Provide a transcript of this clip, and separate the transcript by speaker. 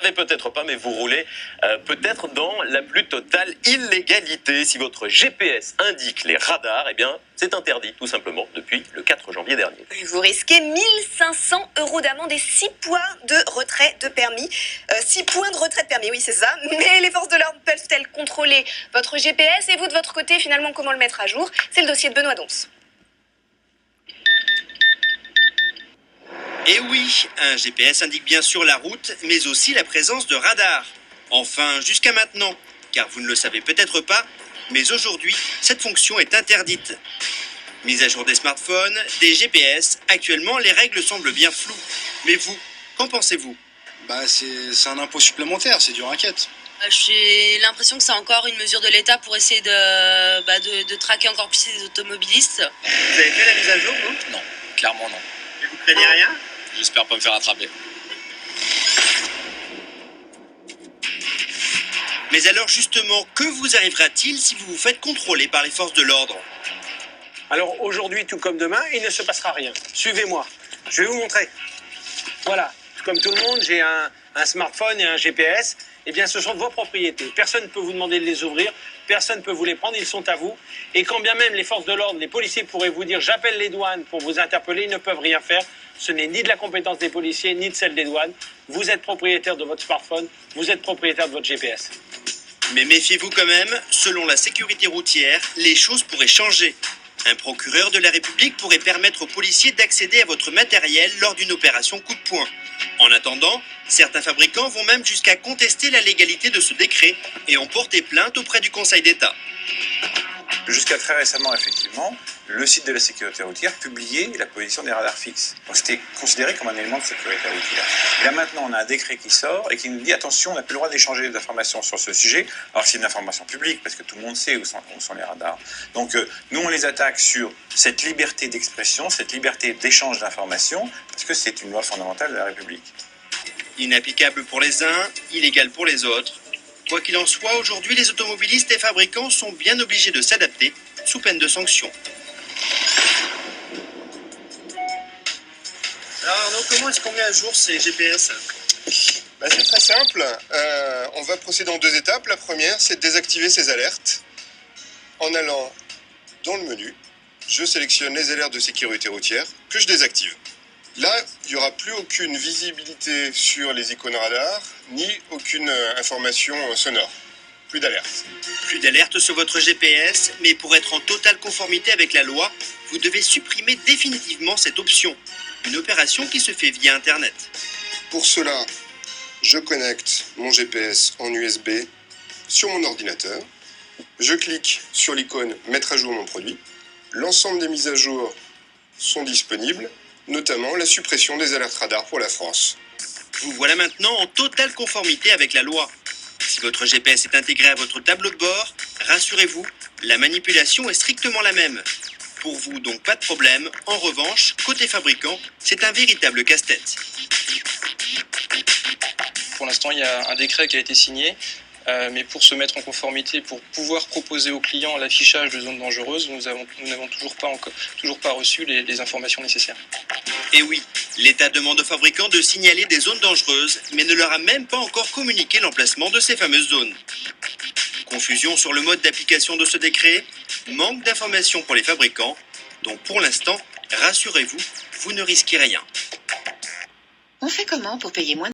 Speaker 1: savez peut-être pas, mais vous roulez peut-être dans la plus totale illégalité. Si votre GPS indique les radars, eh bien, c'est interdit, tout simplement, depuis le 4 janvier dernier.
Speaker 2: Vous risquez 1500 € d'amende et 6 points de retrait de permis. 6 points de retrait de permis, oui, c'est ça. Mais les forces de l'ordre peuvent-elles contrôler votre GPS? Et vous, de votre côté, finalement, comment le mettre à jour? C'est le dossier de Benoît Dons.
Speaker 3: Et oui, un GPS indique bien sûr la route, mais aussi la présence de radars. Enfin, jusqu'à maintenant, car vous ne le savez peut-être pas, mais aujourd'hui, cette fonction est interdite. Mise à jour des smartphones, des GPS, actuellement les règles semblent bien floues. Mais vous, qu'en pensez-vous?
Speaker 4: C'est un impôt supplémentaire, c'est du racket.
Speaker 5: J'ai l'impression que c'est encore une mesure de l'État pour essayer de traquer encore plus les automobilistes.
Speaker 3: Vous avez fait la mise à jour, vous?
Speaker 4: Non, clairement non.
Speaker 3: Et vous craignez rien?
Speaker 4: J'espère pas me faire attraper.
Speaker 3: Mais alors justement, que vous arrivera-t-il si vous vous faites contrôler par les forces de l'ordre?
Speaker 6: Alors aujourd'hui, tout comme demain, il ne se passera rien. Suivez-moi, je vais vous montrer. Voilà, comme tout le monde, j'ai un smartphone et un GPS. Eh bien, ce sont de vos propriétés. Personne ne peut vous demander de les ouvrir, personne ne peut vous les prendre, ils sont à vous. Et quand bien même les forces de l'ordre, les policiers pourraient vous dire « j'appelle les douanes pour vous interpeller », ils ne peuvent rien faire. Ce n'est ni de la compétence des policiers, ni de celle des douanes. Vous êtes propriétaire de votre smartphone, vous êtes propriétaire de votre GPS.
Speaker 3: Mais méfiez-vous quand même, selon la sécurité routière, les choses pourraient changer. Un procureur de la République pourrait permettre aux policiers d'accéder à votre matériel lors d'une opération coup de poing. En attendant, certains fabricants vont même jusqu'à contester la légalité de ce décret et ont porté plainte auprès du Conseil d'État.
Speaker 7: Jusqu'à très récemment, effectivement, le site de la sécurité routière publiait la position des radars fixes. Donc c'était considéré comme un élément de sécurité routière. Et là maintenant, on a un décret qui sort et qui nous dit attention, on n'a plus le droit d'échanger des informations sur ce sujet. Alors c'est une information publique parce que tout le monde sait où sont les radars. Donc nous, on les attaque sur cette liberté d'expression, cette liberté d'échange d'informations, parce que c'est une loi fondamentale de la République.
Speaker 3: Inapplicable pour les uns, illégal pour les autres. Quoi qu'il en soit, aujourd'hui, les automobilistes et fabricants sont bien obligés de s'adapter, sous peine de sanctions. Alors Arnaud, comment est-ce qu'on met à jour ces GPS?
Speaker 8: C'est très simple. On va procéder en 2 étapes. La première, c'est de désactiver ces alertes. En allant dans le menu, je sélectionne les alertes de sécurité routière que je désactive. Là, il n'y aura plus aucune visibilité sur les icônes radar, ni aucune information sonore. Plus d'alerte.
Speaker 3: Plus d'alerte sur votre GPS, mais pour être en totale conformité avec la loi, vous devez supprimer définitivement cette option. Une opération qui se fait via Internet.
Speaker 8: Pour cela, je connecte mon GPS en USB sur mon ordinateur. Je clique sur l'icône « Mettre à jour mon produit ». L'ensemble des mises à jour sont disponibles, notamment la suppression des alertes radars pour la France.
Speaker 3: Vous voilà maintenant en totale conformité avec la loi. Si votre GPS est intégré à votre tableau de bord, rassurez-vous, la manipulation est strictement la même. Pour vous, donc pas de problème. En revanche, côté fabricant, c'est un véritable casse-tête.
Speaker 9: Pour l'instant, il y a un décret qui a été signé, mais pour se mettre en conformité, pour pouvoir proposer aux clients l'affichage de zones dangereuses, nous n'avons toujours pas reçu les informations nécessaires.
Speaker 3: Et oui, l'État demande aux fabricants de signaler des zones dangereuses, mais ne leur a même pas encore communiqué l'emplacement de ces fameuses zones. Confusion sur le mode d'application de ce décret, manque d'informations pour les fabricants, donc pour l'instant, rassurez-vous, vous ne risquez rien.
Speaker 10: On fait comment pour payer moins